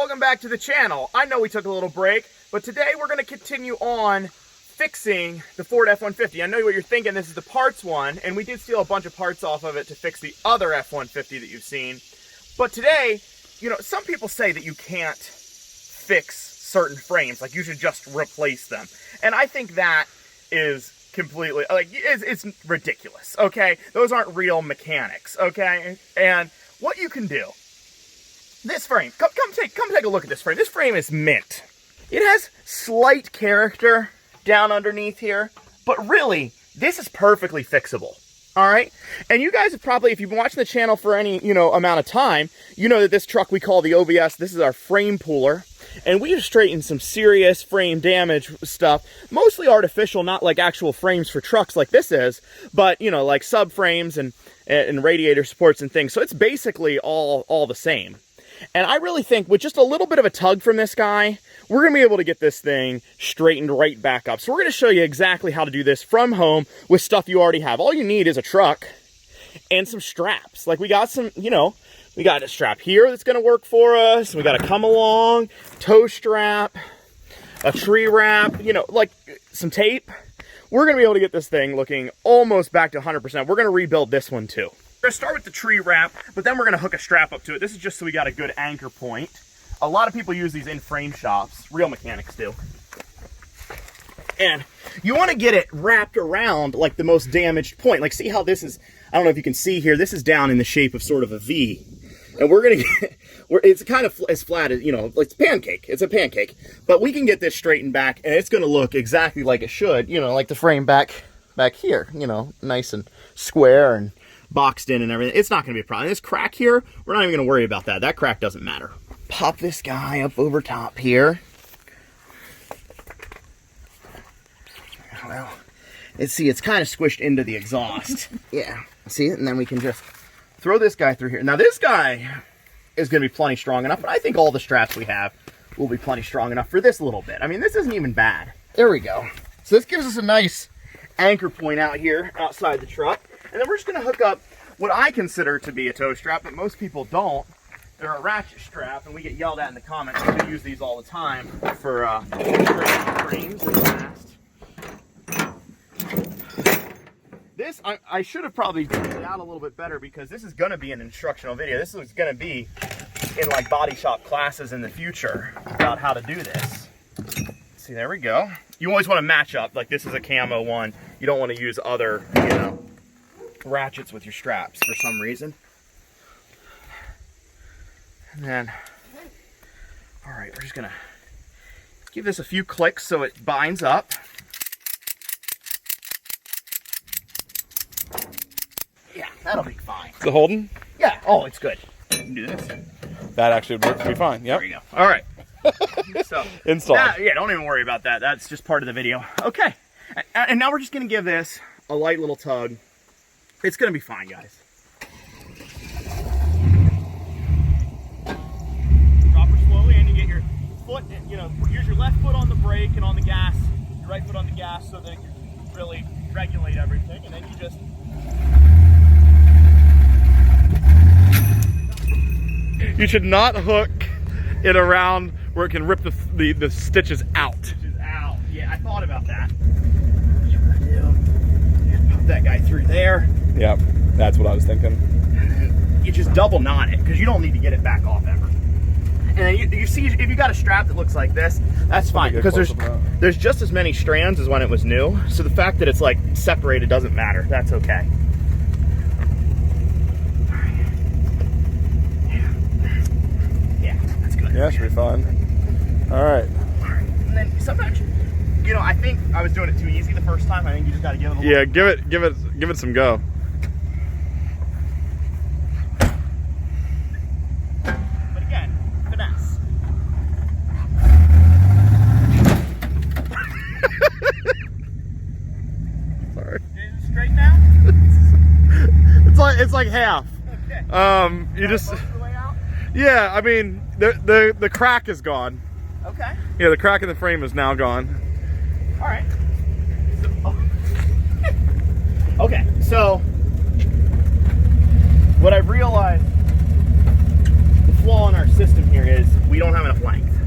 welcome back to the channel. I know we took a little break, but today we're going to continue on fixing the Ford F-150. I know what you're thinking, this is the parts one, and we did steal a bunch of parts off of it to fix the other F-150 that you've seen. But today, you know, some people say that you can't fix certain frames, like you should just replace them. And I think that is completely, like, it's ridiculous, okay? Those aren't real mechanics, okay? And what you can do, this frame, come take a look at this frame. This frame is mint. It has slight character down underneath here, but really, this is perfectly fixable, all right? And you guys have probably, if you've been watching the channel for any, amount of time, you know that this truck we call the OBS, this is our frame pooler, and we have straightened some serious frame damage stuff, mostly artificial, not like actual frames for trucks like this is, but, like subframes and radiator supports and things, so it's basically all the same. And I really think with just a little bit of a tug from this guy, we're going to be able to get this thing straightened right back up. So we're going to show you exactly how to do this from home with stuff you already have. All you need is a truck and some straps. Like we got some, we got a strap here that's going to work for us. We got a come along, toe strap, a tree wrap, like some tape. We're going to be able to get this thing looking almost back to 100%. We're going to rebuild this one too. We're going to start with the tree wrap, but then we're going to hook a strap up to it. This is just so we got a good anchor point. A lot of people use these in frame shops. Real mechanics do. And you want to get it wrapped around like the most damaged point. Like see how this is, I don't know if you can see here, this is down in the shape of sort of a V. And we're going to get, it's kind of as flat as, it's pancake. It's a pancake. But we can get this straightened back and it's going to look exactly like it should, like the frame back here, nice and square and boxed in and everything. It's not going to be a problem. This crack here, we're not even going to worry about that. That crack doesn't matter. Pop this guy up over top here. Well, let's see, it's kind of squished into the exhaust. Yeah, see it? And then we can just throw this guy through here. Now this guy is going to be plenty strong enough, but I think all the straps we have will be plenty strong enough for this little bit. I mean, this isn't even bad. There we go. So this gives us a nice anchor point out here outside the truck. And then we're just going to hook up what I consider to be a toe strap, but most people don't. They're a ratchet strap, and we get yelled at in the comments because we use these all the time for frames in the past. This, I should have probably figured it out a little bit better because this is going to be an instructional video. This is going to be in like body shop classes in the future about how to do this. See, there we go. You always want to match up. Like this is a camo one. You don't want to use other, ratchets with your straps for some reason. And then, all right, we're just gonna give this a few clicks so it binds up. Yeah, that'll be fine. Is it holding? Yeah, oh, it's good. You can do this. That actually would work to be fine, yep. There you go. All right. So, install. Yeah, don't even worry about that. That's just part of the video. Okay, and now we're just gonna give this a light little tug. It's gonna be fine, guys. Drop her slowly and you get your foot, use your left foot on the brake and on the gas, your right foot on the gas so that you really regulate everything, and then you just... You should not hook it around where it can rip the stitches out. Stitches out. Yeah, I thought about that. Pop that guy through there. Yep, that's what I was thinking. And then you just double knot it because you don't need to get it back off ever. And then you see, if you got a strap that looks like this, that's fine because there's just as many strands as when it was new. So the fact that it's like separated doesn't matter. That's okay. Yeah, that's good. Yeah, should be fine. All right. And then sometimes, I think I was doing it too easy the first time. I think you just got to give it a little. Yeah, give it some go. But again, finesse. Sorry. Is it straight now? it's like half. Okay. You just. Most of the way out? Yeah, I mean the crack is gone. Okay. Yeah, the crack in the frame is now gone. All right. Okay, so what I've realized, the flaw in our system here is we don't have enough length.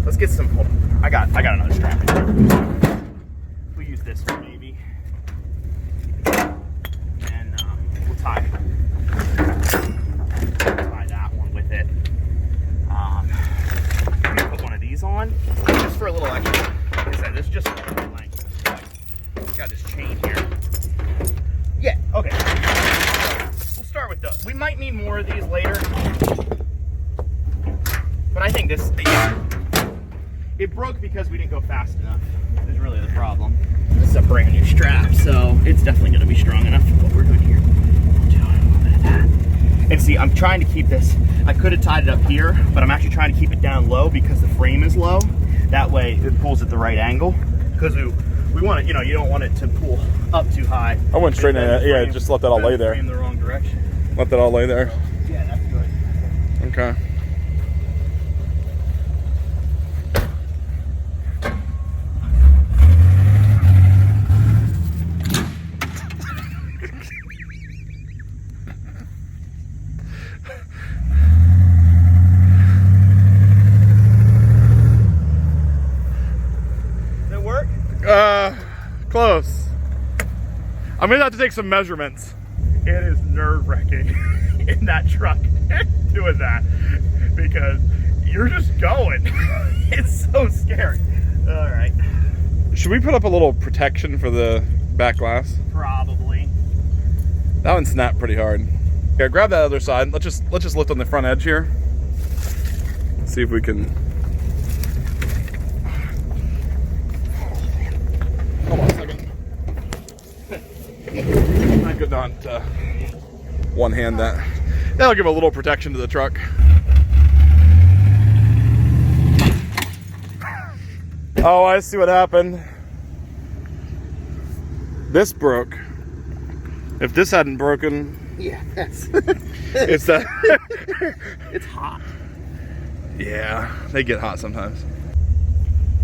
Let's get some, hold on. I got another strap in here. We'll use this one maybe. And we'll tie that one with it. I'm gonna put one of these on just for a little extra. Like I said, this is just a little length. Got this chain here. Yeah, okay. We'll start with those. We might need more of these later. But I think this, it broke because we didn't go fast enough, is really the problem. This is a brand new strap, so it's definitely going to be strong enough for what we're doing here. We'll do a little bit of that. And see, I'm trying to keep this, I could have tied it up here, but I'm actually trying to keep it down low because the frame is low. That way it pulls at the right angle. Because we want it, you know, you don't want it to pull up too high. I went straight in it. Yeah, just let that all lay there. Frame the wrong direction. Let that all lay there. Yeah, that's good. Okay. Close. I'm gonna have to take some measurements. It is nerve-wracking in that truck doing that because you're just going. It's so scary. All right. Should we put up a little protection for the back glass? Probably. That one snapped pretty hard. Okay, grab that other side. Let's just lift on the front edge here. See if we can. Hold on a second. I could not one hand that. That'll give a little protection to the truck. Oh, I see what happened. This broke. If this hadn't broken, yeah, it's that. It's hot. Yeah, they get hot sometimes.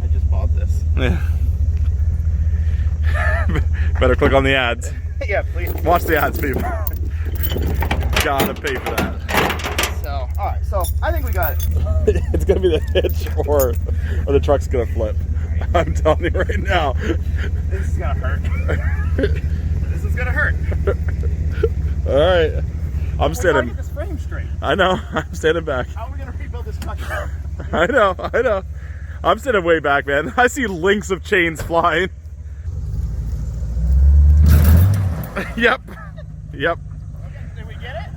I just bought this. Yeah. Better click on the ads. Yeah, please. Watch the ads, people. Gotta pay for that. So, all right. So I think we got it. It's gonna be the hitch, or the truck's gonna flip. I'm telling you right now. This is gonna hurt. This is gonna hurt. All right. I'm standing. Get this frame straight. I know. I'm standing back. How are we gonna rebuild this truck? I know. I'm standing way back, man. I see links of chains flying. Yep. Okay, did we get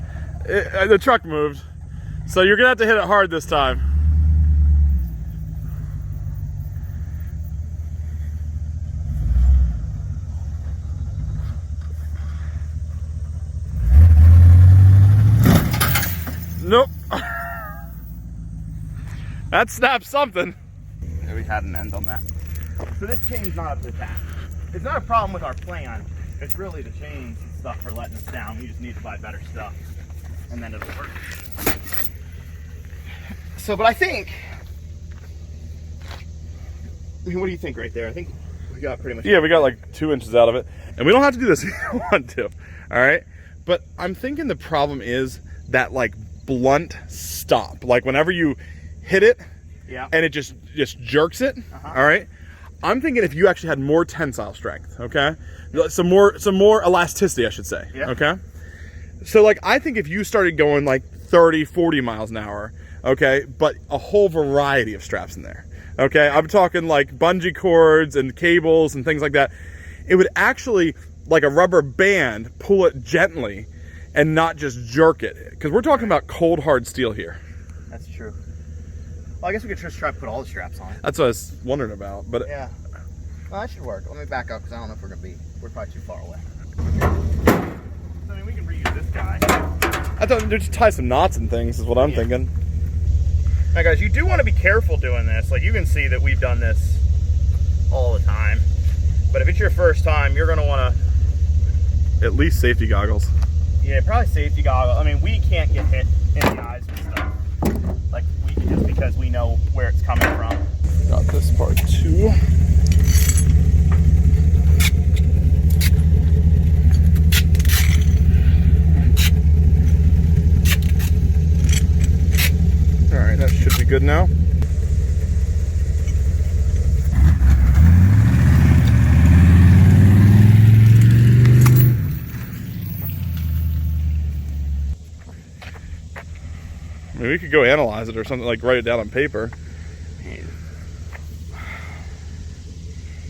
it? The truck moved. So you're gonna have to hit it hard this time. Nope. That snapped something. Yeah, we had an end on that. So this chain's not up to the task. It's not a problem with our plan. It's really the chains and stuff for letting us down. We just need to buy better stuff, and then it'll work. So, but I think, I mean, what do you think right there? I think we got pretty much. Yeah, we got like 2 inches out of it. And we don't have to do this if you don't want to. All right. But I'm thinking the problem is that like blunt stop. Like whenever you hit it, yeah, and it just jerks it. All right. I'm thinking if you actually had more tensile strength, okay? Some more elasticity, I should say. Yeah. Okay. So like I think if you started going like 30, 40 miles an hour, okay, but a whole variety of straps in there. Okay. I'm talking like bungee cords and cables and things like that. It would actually, like a rubber band, pull it gently and not just jerk it. Because we're talking about cold hard steel here. That's true. Well, I guess we could just try to put all the straps on. That's what I was wondering about. But yeah. Well, that should work. Let me back up because I don't know if we're probably too far away. So, I mean, we can reuse this guy. I thought they'd just tie some knots and things is what I'm thinking. Now, guys, you do want to be careful doing this. Like, you can see that we've done this all the time. But if it's your first time, you're going to want to... At least safety goggles. Yeah, probably safety goggles. I mean, we can't get hit in the eyes and stuff. Like, we can just because we know where it's coming from. Got this part too. good now. I mean, we could go analyze it or something, like write it down on paper.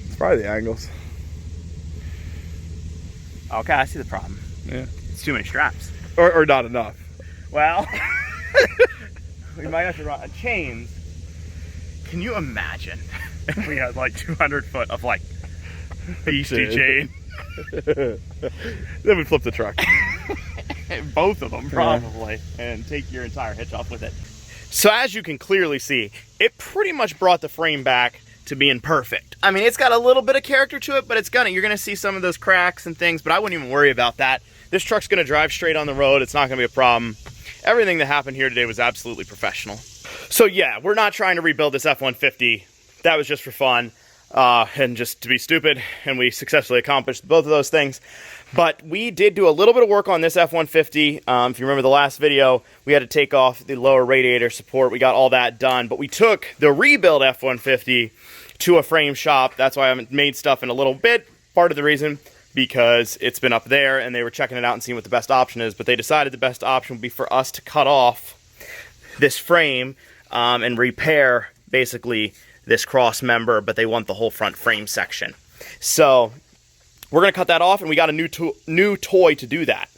It's probably the angles. Okay, I see the problem. Yeah. It's too many straps. Or not enough. Well, we might have to run chains. Can you imagine if we had like 200 foot of like beastie chain? Then we'd flip the truck. Both of them probably, and take your entire hitch off with it. So as you can clearly see, it pretty much brought the frame back to being perfect. I mean, it's got a little bit of character to it, but you're gonna see some of those cracks and things, but I wouldn't even worry about that. This truck's gonna drive straight on the road. It's not gonna be a problem. Everything that happened here today was absolutely professional. So yeah, we're not trying to rebuild this F-150. That was just for fun and just to be stupid, and we successfully accomplished both of those things. But we did do a little bit of work on this F-150. If you remember the last video, we had to take off the lower radiator support. We got all that done, but we took the rebuild F-150 to a frame shop. That's why I haven't made stuff in a little bit. Part of the reason, because it's been up there and they were checking it out and seeing what the best option is, but they decided the best option would be for us to cut off this frame and repair basically this cross member, but they want the whole front frame section. So we're gonna cut that off, and we got a new toy to do that.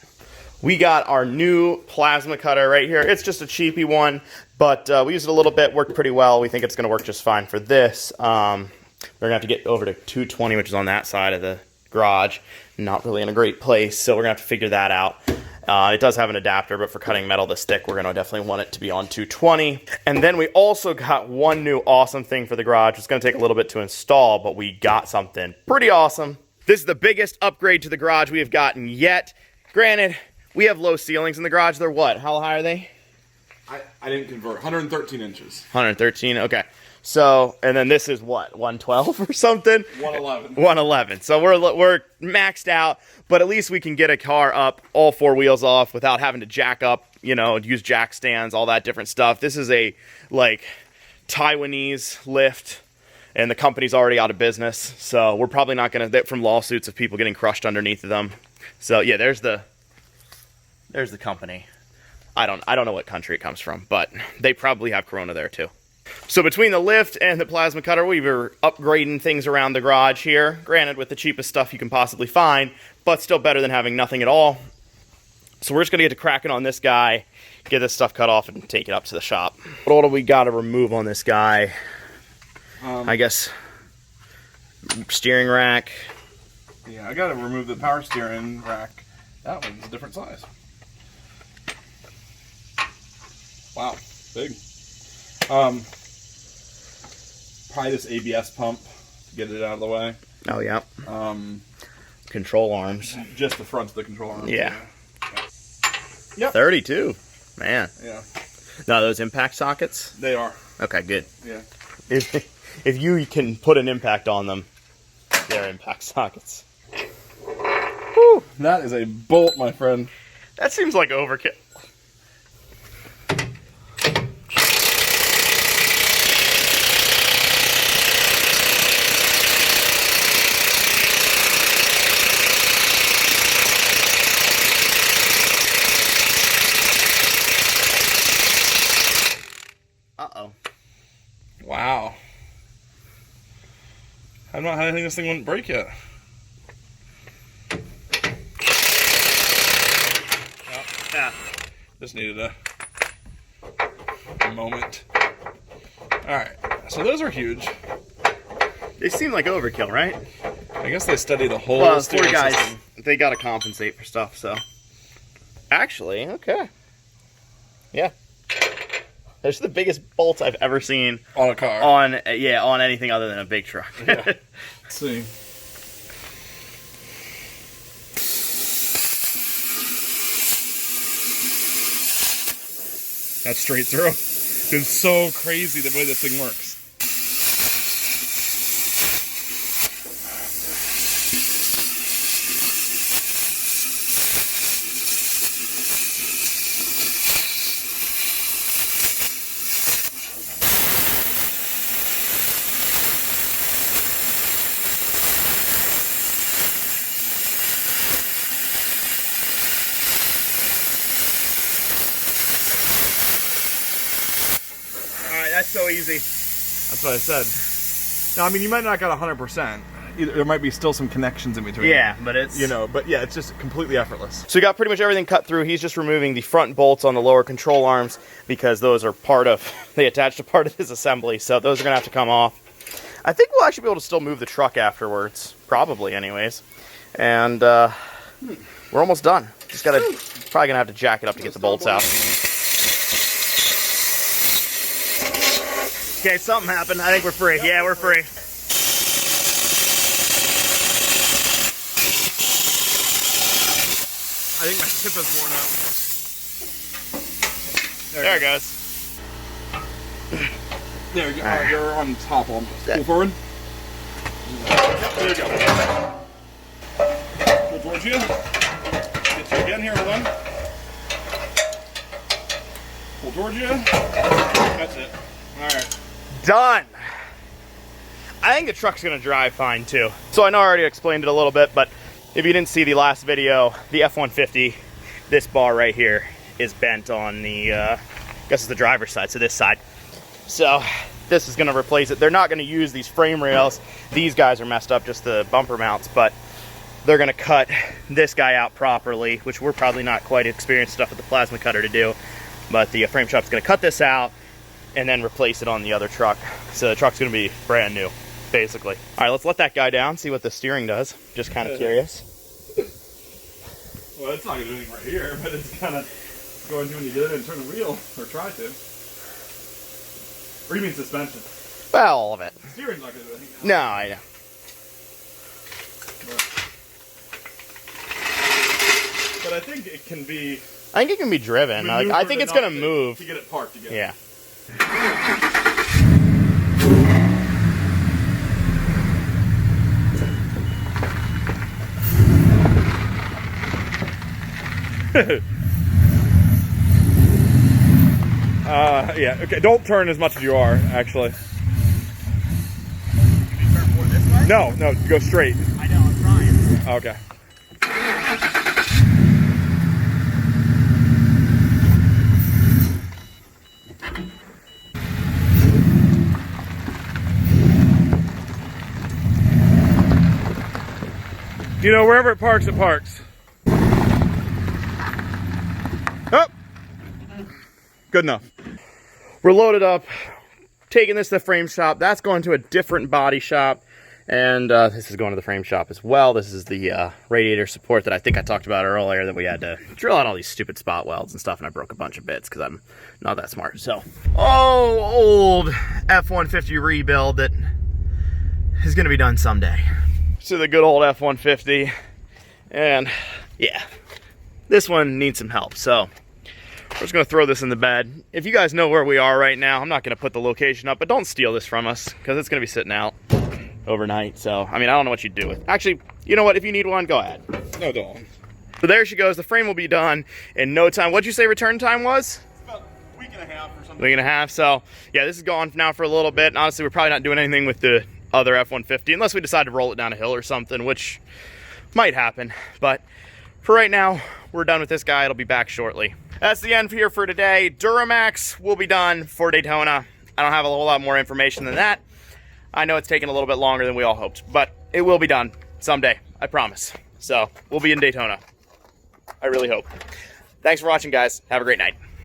We got our new plasma cutter right here. It's just a cheapy one, but we used it a little bit, worked pretty well. We think it's gonna work just fine for this. We're gonna have to get over to 220, which is on that side of the garage. Not really in a great place, so we're gonna have to figure that out. It does have an adapter, but for cutting metal this thick, we're gonna definitely want it to be on 220. And then we also got one new awesome thing for the garage. It's gonna take a little bit to install, but we got something pretty awesome. This is the biggest upgrade to the garage we have gotten yet. Granted, we have low ceilings in the garage. They're what? How high are they? I didn't convert. 113 inches. 113, okay. So, and then this is what, 112 or something? 111. 111. So we're maxed out, but at least we can get a car up, all four wheels off, without having to jack up, you know, use jack stands, all that different stuff. This is a, like, Taiwanese lift, and the company's already out of business, so we're probably not going to, from lawsuits of people getting crushed underneath of them. So, yeah, there's the company. I don't know what country it comes from, but they probably have Corona there, too. So between the lift and the plasma cutter, we were upgrading things around the garage here. Granted, with the cheapest stuff you can possibly find, but still better than having nothing at all. So we're just going to get to cracking on this guy, get this stuff cut off, and take it up to the shop. What all do we got to remove on this guy? I guess steering rack. Yeah, I got to remove the power steering rack. That one's a different size. Wow, big. Probably this ABS pump to get it out of the way. Oh, yeah. Control arms. Just the front of the control arms. Yeah. Yep. 32. Man. Yeah. Now, those impact sockets? They are. Okay, good. Yeah. If you can put an impact on them, they're impact sockets. Whew, that is a bolt, my friend. That seems like overkill. Uh-oh. Wow. I've not had anything this thing wouldn't break yet. Oh, yeah. Just needed a moment. Alright, so those are huge. They seem like overkill, right? I guess they study the whole Well, poor steering guys, system. they gotta compensate for stuff, so. Actually, okay. Yeah. There's the biggest bolts I've ever seen On a car. on anything other than a big truck. Yeah. Let's see. That's straight through. It's so crazy the way this thing works. so easy. That's what I said. Now, I mean, you might not got 100%. There might be still some connections in between. Yeah, but it's... You know, but yeah, it's just completely effortless. So we got pretty much everything cut through. He's just removing the front bolts on the lower control arms because those are part of... They attach to part of his assembly, so those are going to have to come off. I think we'll actually be able to still move the truck afterwards. Probably, anyways. And we're almost done. Just gotta... Probably going to have to jack it up to get the bolts out. Okay, something happened. I think we're free. Yeah, we're free. I think my tip is worn out. There it goes. There you go. You're on top almost. Yeah. Pull forward. There you go. Pull towards you. Get you again here. Hold on. Pull towards you. That's it. All right. Done. I think the truck's gonna drive fine too. So I know I already explained it a little bit, but if you didn't see the last video, the F-150, this bar right here is bent on the, I guess it's the driver's side, so this side. So this is gonna replace it. They're not gonna use these frame rails. These guys are messed up, just the bumper mounts, but they're gonna cut this guy out properly, which we're probably not quite experienced enough with the plasma cutter to do, but the frame shop's gonna cut this out and then replace it on the other truck. So the truck's gonna be brand new, basically. All right, let's let that guy down, see what the steering does. Just kind of curious. Well, it's not going to do anything right here, but it's kind of going to when you get in and turn the wheel, or try to. Or you mean suspension? Well, all of it. The steering's not going to do anything. No, I know. But I think it can be... I think it can be driven. Like, I think it's gonna move. To get it parked again. Yeah. Yeah, okay, don't turn as much as you are, actually. Can you turn more this way? No, go straight. I know, I'm trying. Okay. You know, wherever it parks, it parks. Oh! Good enough. We're loaded up, taking this to the frame shop. That's going to a different body shop, and this is going to the frame shop as well. This is the radiator support that I think I talked about earlier, that we had to drill out all these stupid spot welds and stuff, and I broke a bunch of bits because I'm not that smart. So, old F-150 rebuild that is going to be done someday. So the good old F-150, and yeah, this one needs some help. So we're just gonna throw this in the bed. If you guys know where we are right now, I'm not gonna put the location up, but don't steal this from us because it's gonna be sitting out overnight. So, I mean, I don't know what you'd do with it. Actually, you know what? If you need one, go ahead. No, don't. So there she goes. The frame will be done in no time. What'd you say return time was? It's about a week and a half or something. Week and a half. So yeah, this is gone now for a little bit. And honestly, we're probably not doing anything with the other F-150 unless we decide to roll it down a hill or something, which might happen. But for right now, we're done with this guy. It'll be back shortly. That's the end here for today. Duramax will be done for Daytona. I don't have a whole lot more information than that. I know it's taken a little bit longer than we all hoped, but it will be done someday, I promise. So we'll be in Daytona. I really hope. Thanks for watching, guys. Have a great night.